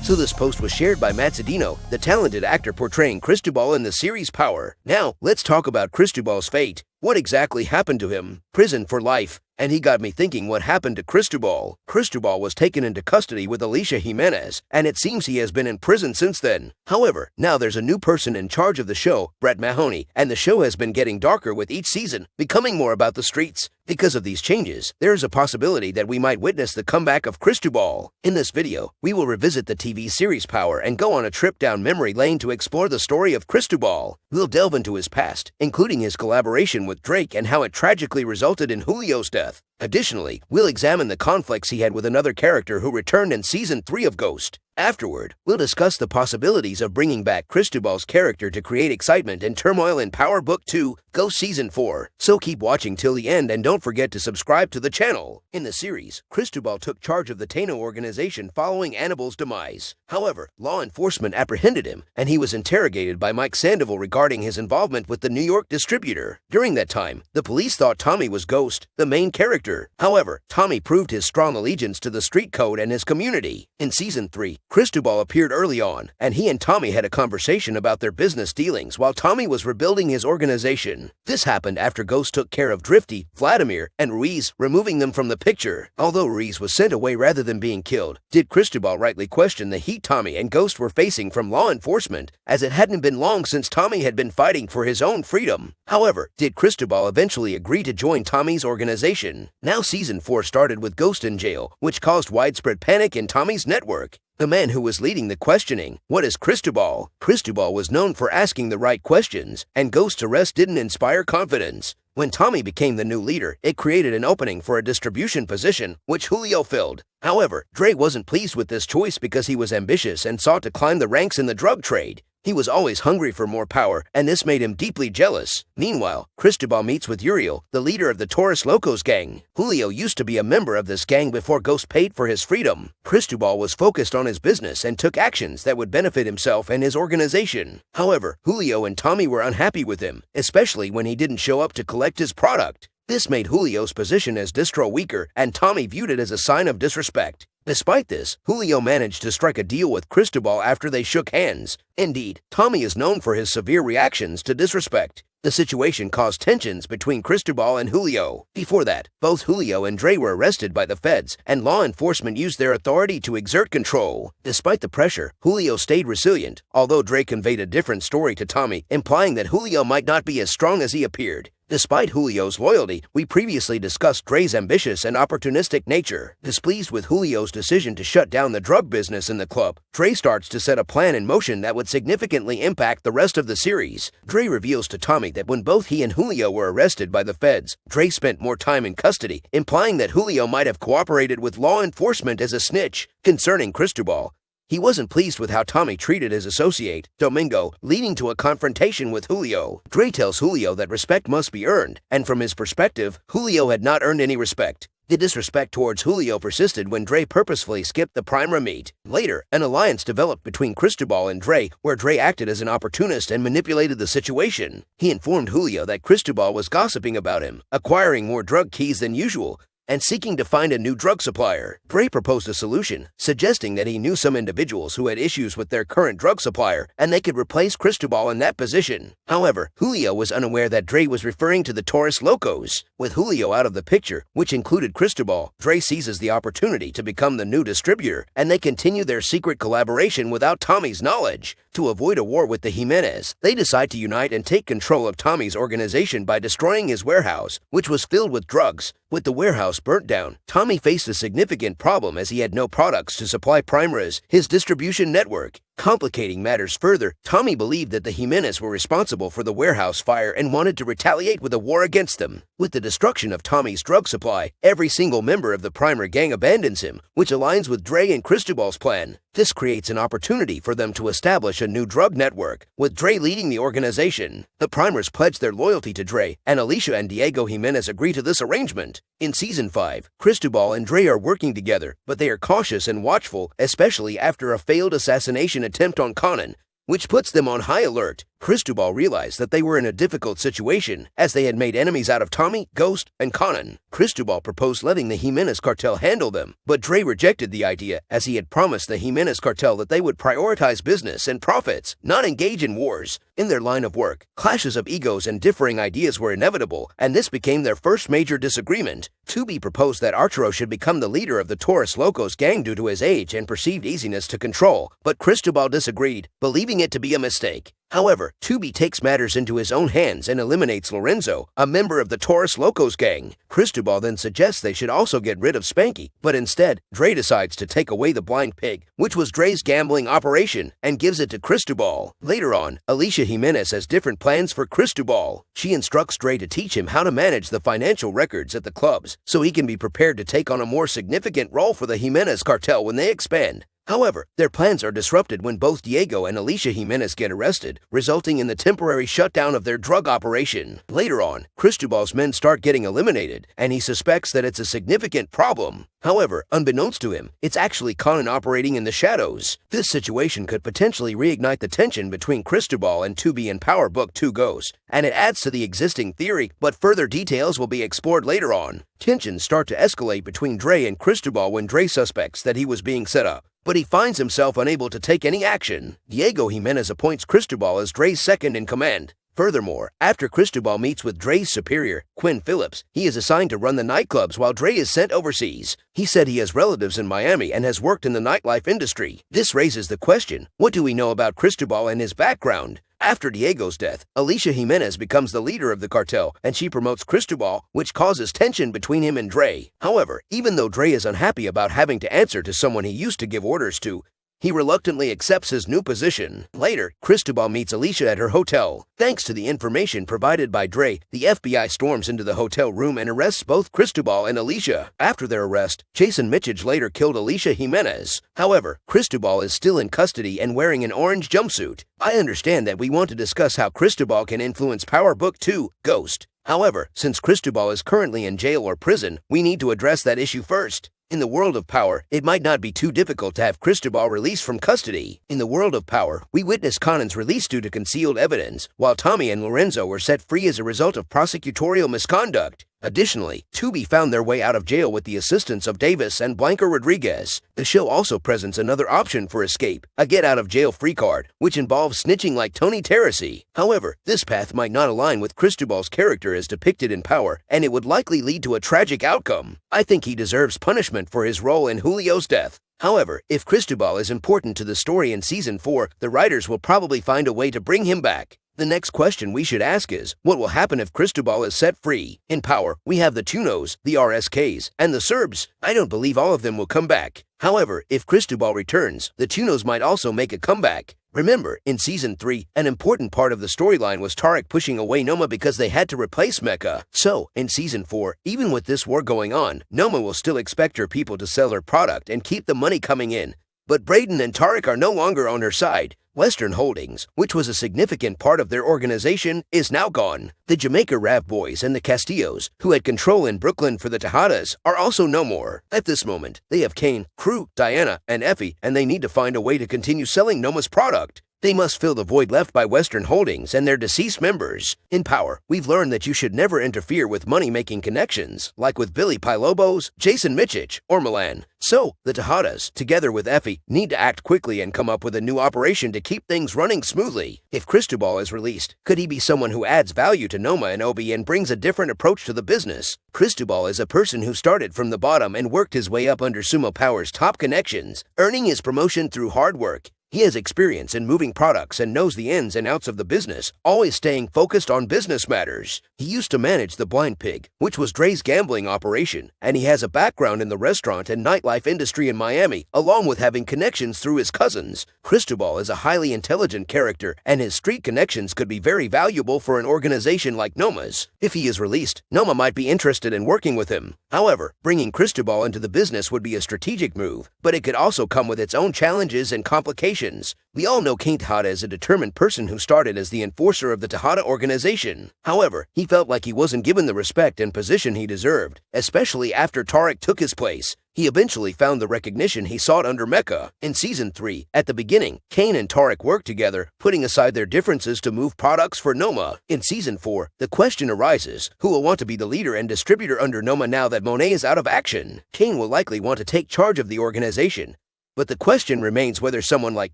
So this post was shared by Matt Zedino, the talented actor portraying Cristobal in the series Power. Now, let's talk about Cristobal's fate. What exactly happened to him? Prison for life. And he got me thinking, what happened to Cristobal? Cristobal was taken into custody with Alicia Jimenez, and it seems he has been in prison since then. However, now there's a new person in charge of the show, Brett Mahoney, and the show has been getting darker with each season, becoming more about the streets. Because of these changes, there is a possibility that we might witness the comeback of Cristobal. In this video, we will revisit the TV series Power and go on a trip down memory lane to explore the story of Cristobal. We'll delve into his past, including his collaboration with Drake and how it tragically resulted in Julio's death. Additionally, we'll examine the conflicts he had with another character who returned in Season 3 of Ghost. Afterward, we'll discuss the possibilities of bringing back Cristobal's character to create excitement and turmoil in Power Book 2, Ghost Season 4. So keep watching till the end and don't forget to subscribe to the channel. In the series, Cristobal took charge of the Taino organization following Annibal's demise. However, law enforcement apprehended him, and he was interrogated by Mike Sandoval regarding his involvement with the New York distributor. During that time, the police thought Tommy was Ghost, the main character. However, Tommy proved his strong allegiance to the street code and his community. In Season 3, Cristobal appeared early on, and he and Tommy had a conversation about their business dealings while Tommy was rebuilding his organization. This happened after Ghost took care of Drifty, Vladimir, and Ruiz, removing them from the picture. Although Ruiz was sent away rather than being killed, Did Cristobal rightly question the heat Tommy and Ghost were facing from law enforcement, as it hadn't been long since Tommy had been fighting for his own freedom. However, Did Cristobal eventually agree to join Tommy's organization. Now Season 4 started with Ghost in jail, which caused widespread panic in Tommy's network. The man who was leading the questioning, what is Cristobal? Cristobal was known for asking the right questions, and Ghost's arrest didn't inspire confidence. When Tommy became the new leader, it created an opening for a distribution position, which Julio filled. However, Dre wasn't pleased with this choice because he was ambitious and sought to climb the ranks in the drug trade. He was always hungry for more power, and this made him deeply jealous. Meanwhile, Cristobal meets with Uriel, the leader of the Taurus Locos gang. Julio used to be a member of this gang before Ghost paid for his freedom. Cristobal was focused on his business and took actions that would benefit himself and his organization. However, Julio and Tommy were unhappy with him, especially when he didn't show up to collect his product. This made Julio's position as distro weaker, and Tommy viewed it as a sign of disrespect. Despite this, Julio managed to strike a deal with Cristobal after they shook hands. Indeed, Tommy is known for his severe reactions to disrespect. The situation caused tensions between Cristobal and Julio. Before that, both Julio and Dre were arrested by the feds, and law enforcement used their authority to exert control. Despite the pressure, Julio stayed resilient, although Dre conveyed a different story to Tommy, implying that Julio might not be as strong as he appeared. Despite Julio's loyalty, we previously discussed Dre's ambitious and opportunistic nature. Displeased with Julio's decision to shut down the drug business in the club, Dre starts to set a plan in motion that would significantly impact the rest of the series. Dre reveals to Tommy that when both he and Julio were arrested by the feds, Dre spent more time in custody, implying that Julio might have cooperated with law enforcement as a snitch. Concerning Cristobal, he wasn't pleased with how Tommy treated his associate, Domingo, leading to a confrontation with Julio. Dre tells Julio that respect must be earned, and from his perspective, Julio had not earned any respect. The disrespect towards Julio persisted when Dre purposefully skipped the Primera meet. Later, an alliance developed between Cristobal and Dre, where Dre acted as an opportunist and manipulated the situation. He informed Julio that Cristobal was gossiping about him, acquiring more drug keys than usual, and seeking to find a new drug supplier. Dre proposed a solution, suggesting that he knew some individuals who had issues with their current drug supplier, and they could replace Cristobal in that position. However, Julio was unaware that Dre was referring to the Taurus Locos. With Julio out of the picture, which included Cristobal, Dre seizes the opportunity to become the new distributor, and they continue their secret collaboration without Tommy's knowledge. To avoid a war with the Jimenez, they decide to unite and take control of Tommy's organization by destroying his warehouse, which was filled with drugs. With the warehouse burnt down, Tommy faced a significant problem as he had no products to supply Prima's, his distribution network. Complicating matters further, Tommy believed that the Jimenez were responsible for the warehouse fire and wanted to retaliate with a war against them. With the destruction of Tommy's drug supply, every single member of the Primer gang abandons him, which aligns with Dre and Cristobal's plan. This creates an opportunity for them to establish a new drug network, with Dre leading the organization. The Primers pledge their loyalty to Dre, and Alicia and Diego Jimenez agree to this arrangement. In Season 5, Cristobal and Dre are working together, but they are cautious and watchful, especially after a failed assassination attempt on Conan, which puts them on high alert. Cristobal realized that they were in a difficult situation as they had made enemies out of Tommy, Ghost, and Conan. Cristobal proposed letting the Jimenez cartel handle them, but Dre rejected the idea as he had promised the Jimenez cartel that they would prioritize business and profits, not engage in wars. In their line of work, clashes of egos and differing ideas were inevitable, and this became their first major disagreement. Tubi proposed that RHOM should become the leader of the Taurus Locos gang due to his age and perceived easiness to control, but Cristobal disagreed, believing it to be a mistake. However, Tubi takes matters into his own hands and eliminates Lorenzo, a member of the Taurus Locos gang. Cristobal then suggests they should also get rid of Spanky, but instead, Dre decides to take away the blind pig, which was Dre's gambling operation, and gives it to Cristobal. Later on, Alicia Jimenez has different plans for Cristobal. She instructs Dre to teach him how to manage the financial records at the clubs, so he can be prepared to take on a more significant role for the Jimenez cartel when they expand. However, their plans are disrupted when both Diego and Alicia Jimenez get arrested, resulting in the temporary shutdown of their drug operation. Later on, Cristobal's men start getting eliminated, and he suspects that it's a significant problem. However, unbeknownst to him, it's actually Conan operating in the shadows. This situation could potentially reignite the tension between Cristobal and Tubi in Power Book 2 Ghost, and it adds to the existing theory, but further details will be explored later on. Tensions start to escalate between Dre and Cristobal when Dre suspects that he was being set up, but he finds himself unable to take any action. Diego Jimenez appoints Cristobal as Dre's second in command. Furthermore, after Cristobal meets with Dre's superior, Quinn Phillips, he is assigned to run the nightclubs while Dre is sent overseas. He said he has relatives in Miami and has worked in the nightlife industry. This raises the question, what do we know about Cristobal and his background? After Diego's death, Alicia Jimenez becomes the leader of the cartel, and she promotes Cristobal, which causes tension between him and Dre. However, even though Dre is unhappy about having to answer to someone he used to give orders to, he reluctantly accepts his new position. Later, Cristobal meets Alicia at her hotel. Thanks to the information provided by Dre, the FBI storms into the hotel room and arrests both Cristobal and Alicia. After their arrest, Jason Michich later killed Alicia Jimenez. However, Cristobal is still in custody and wearing an orange jumpsuit. I understand that we want to discuss how Cristobal can influence Power Book 2, Ghost. However, since Cristobal is currently in jail or prison, we need to address that issue first. In the world of Power, it might not be too difficult to have Cristobal released from custody. In the world of Power, we witness Conan's release due to concealed evidence, while Tommy and Lorenzo were set free as a result of prosecutorial misconduct. Additionally, Tubi found their way out of jail with the assistance of Davis and Blanca Rodriguez. The show also presents another option for escape, a get-out-of-jail-free card, which involves snitching like Tony Terrace. However, this path might not align with Cristobal's character as depicted in Power, and it would likely lead to a tragic outcome. I think he deserves punishment for his role in Julio's death. However, if Cristobal is important to the story in Season 4, the writers will probably find a way to bring him back. The next question we should ask is, what will happen if Cristobal is set free? In Power, we have the Tunos, the RSKs, and the Serbs. I don't believe all of them will come back. However, if Cristobal returns, the Tunos might also make a comeback. Remember, in Season 3, an important part of the storyline was Tarek pushing away Noma because they had to replace Mecca. So, in Season 4, even with this war going on, Noma will still expect her people to sell her product and keep the money coming in. But Braden and Tarek are no longer on her side. Western Holdings, which was a significant part of their organization, is now gone. The Jamaica Rav Boys and the Castillos, who had control in Brooklyn for the Tejadas, are also no more. At this moment, they have Kane, Crew, Diana, and Effie, and they need to find a way to continue selling Noma's product. They must fill the void left by Western Holdings and their deceased members. In Power, we've learned that you should never interfere with money-making connections, like with Billy Pilobos, Jason Michich, or Milan. So, the Tejadas, together with Effie, need to act quickly and come up with a new operation to keep things running smoothly. If Cristobal is released, could he be someone who adds value to Noma and Obi and brings a different approach to the business? Cristobal is a person who started from the bottom and worked his way up under Sumo Power's top connections, earning his promotion through hard work. He has experience in moving products and knows the ins and outs of the business, always staying focused on business matters. He used to manage the Blind Pig, which was Dre's gambling operation, and he has a background in the restaurant and nightlife industry in Miami, along with having connections through his cousins. Cristobal is a highly intelligent character, and his street connections could be very valuable for an organization like Noma's. If he is released, Noma might be interested in working with him. However, bringing Cristobal into the business would be a strategic move, but it could also come with its own challenges and complications. organizations. We all know Kane Tejada as a determined person who started as the enforcer of the Tejada organization. However, he felt like he wasn't given the respect and position he deserved, especially after Tarek took his place. He eventually found the recognition he sought under Mecca. In Season 3, at the beginning, Kane and Tarek worked together, putting aside their differences to move products for Noma. In Season 4, the question arises, who will want to be the leader and distributor under Noma now that Monet is out of action? Kane will likely want to take charge of the organization, but the question remains whether someone like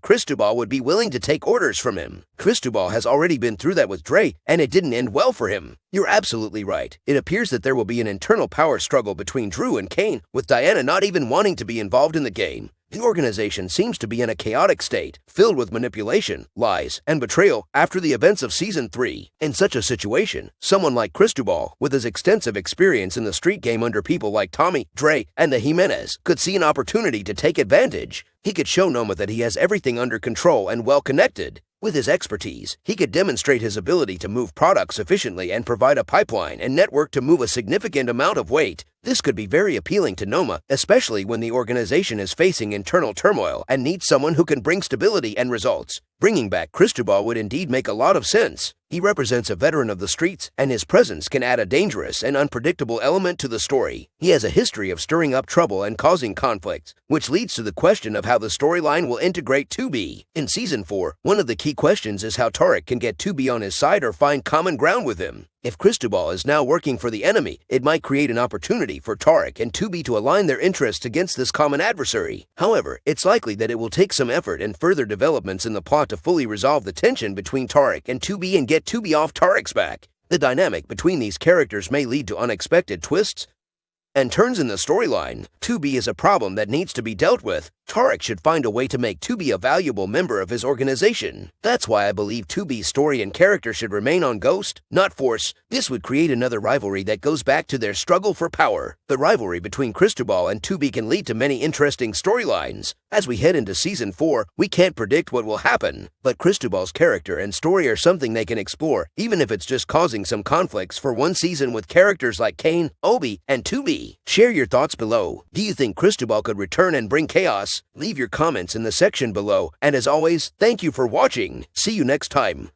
Cristobal would be willing to take orders from him. Cristobal has already been through that with Dre, and it didn't end well for him. You're absolutely right. It appears that there will be an internal power struggle between Drew and Kane, with Diana not even wanting to be involved in the game. The organization seems to be in a chaotic state, filled with manipulation, lies, and betrayal after the events of Season 3. In such a situation, someone like Cristobal, with his extensive experience in the street game under people like Tommy, Dre, and the Jimenez, could see an opportunity to take advantage. He could show Noma that he has everything under control and well-connected. With his expertise, he could demonstrate his ability to move products efficiently and provide a pipeline and network to move a significant amount of weight. This could be very appealing to Noma, especially when the organization is facing internal turmoil and needs someone who can bring stability and results. Bringing back Cristobal would indeed make a lot of sense. He represents a veteran of the streets, and his presence can add a dangerous and unpredictable element to the story. He has a history of stirring up trouble and causing conflicts, which leads to the question of how the storyline will integrate 2B. In Season 4, one of the key questions is how Tarek can get 2B on his side or find common ground with him. If Cristobal is now working for the enemy, it might create an opportunity for Tarek and 2B to align their interests against this common adversary. However, it's likely that it will take some effort and further developments in the plot to fully resolve the tension between Tarek and 2B and get 2B off Tarek's back. The dynamic between these characters may lead to unexpected twists and turns in the storyline. 2B is a problem that needs to be dealt with. Tarek should find a way to make 2B a valuable member of his organization. That's why I believe 2B's story and character should remain on Ghost, not Force. This would create another rivalry that goes back to their struggle for power. The rivalry between Cristobal and 2B can lead to many interesting storylines. As we head into Season 4, we can't predict what will happen, but Cristobal's character and story are something they can explore, even if it's just causing some conflicts for one season with characters like Kane, Obi, and 2B. Share your thoughts below. Do you think Cristobal could return and bring chaos? Leave your comments in the section below, and as always, thank you for watching. See you next time.